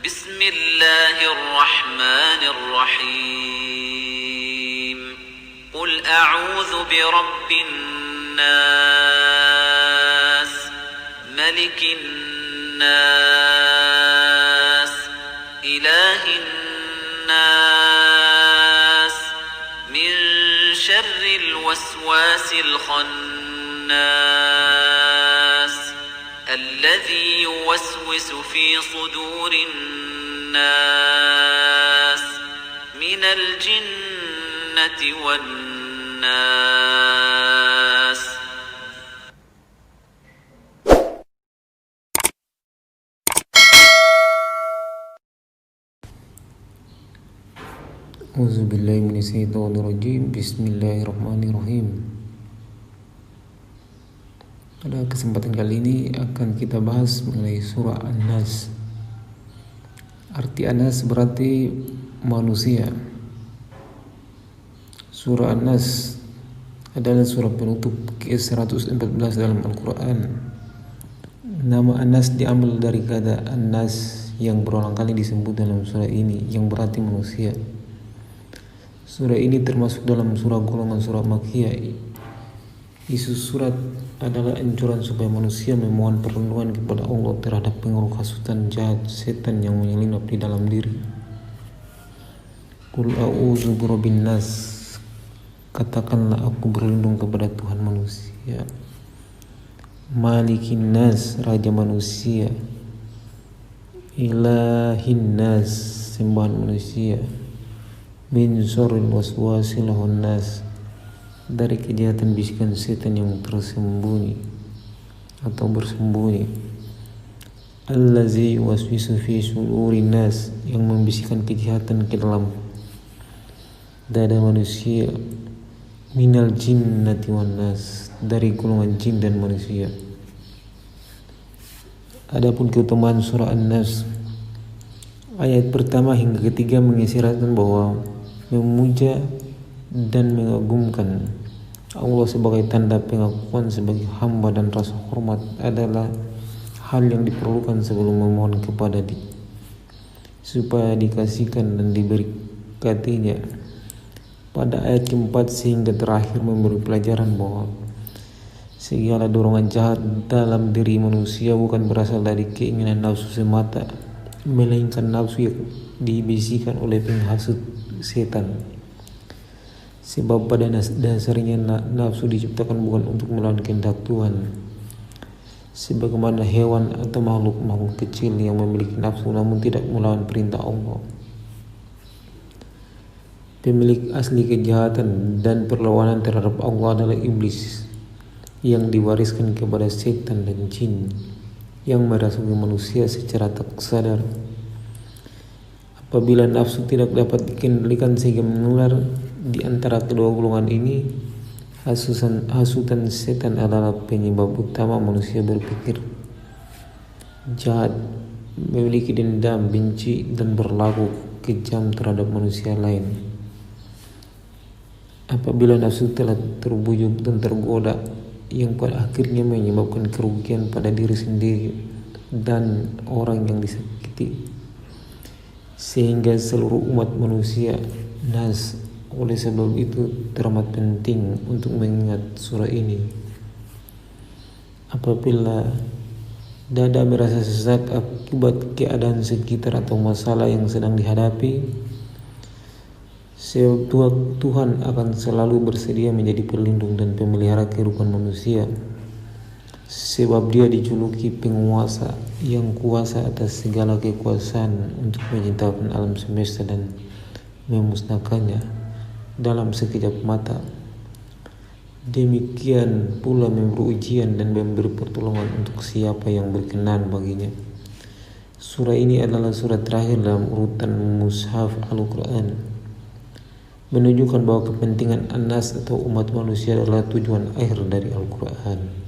بسم الله الرحمن الرحيم قل أعوذ برب الناس ملك الناس إله الناس من شر الوسواس الخناس الذي يوسوس في صدور الناس من الجنة والناس. A'udzu billahi minasyaitonir rajim. Bismillahirrahmanirrahim. Pada kesempatan kali ini akan kita bahas mengenai surah An-Nas. Arti An-Nas berarti manusia. Surah An-Nas adalah surah penutup ke-114 dalam Al-Quran. Nama An-Nas diambil dari kata An-Nas yang berulang kali disebut dalam surah ini, yang berarti manusia. Surah ini termasuk dalam surah golongan surah Makkiyah. Isi surat adalah anjuran supaya manusia memohon perlindungan kepada Allah terhadap pengaruh hasutan jahat setan yang menyelinap di dalam diri. Qul a'udzu birabbin nas, katakanlah aku berlindung kepada Tuhan manusia. Malikin nas, raja manusia. Ilahin nas, sembahan manusia. Min syarril waswasil khannas, dari kejahatan bisikan setan yang tersembunyi atau bersembunyi. Allazi yuwaswisu fi sudurin nas, yang membisikkan kejahatan ke dalam dada manusia. Minal jinnati wan nas, dari golongan jin dan manusia. Adapun keutamaan surah An-Nas, ayat pertama hingga ketiga mengisyaratkan bahwa memuja dan mengagumkan Allah sebagai tanda pengakuan sebagai hamba dan rasa hormat adalah hal yang diperlukan sebelum memohon kepada Dia supaya dikasihkan dan diberkatinya. Pada ayat keempat sehingga terakhir memberi pelajaran bahwa segala dorongan jahat dalam diri manusia bukan berasal dari keinginan nafsu semata, melainkan nafsu yang dibisikkan oleh penghasut setan. Sebab pada dasarnya nafsu diciptakan bukan untuk melawan kehendak Tuhan, sebagaimana hewan atau makhluk kecil yang memiliki nafsu namun tidak melawan perintah Allah. Pemilik asli kejahatan dan perlawanan terhadap Allah adalah iblis, yang diwariskan kepada setan dan jin yang merasuki manusia secara tak sadar. Apabila nafsu tidak dapat dikendalikan sehingga menular di antara kedua golongan ini, hasutan setan adalah penyebab utama manusia berpikir jahat, memiliki dendam, benci, dan berlaku kejam terhadap manusia lain. Apabila nafsu telah terbujuk dan tergoda, yang pada akhirnya menyebabkan kerugian pada diri sendiri dan orang yang disakiti, sehingga seluruh umat manusia Nas. Oleh sebab itu teramat penting untuk mengingat surah ini. Apabila dada merasa sesak akibat keadaan sekitar atau masalah yang sedang dihadapi, sebab Tuhan akan selalu bersedia menjadi pelindung dan pemelihara kehidupan manusia. Sebab Dia dijuluki penguasa yang kuasa atas segala kekuasaan untuk menciptakan alam semesta dan memusnahkannya dalam sekejap mata. Demikian pula memberi ujian dan memberi pertolongan untuk siapa yang berkenan baginya. Surah ini adalah surah terakhir dalam urutan mushaf Al-Quran, menunjukkan bahwa kepentingan An-Nas atau umat manusia adalah tujuan akhir dari Al-Quran.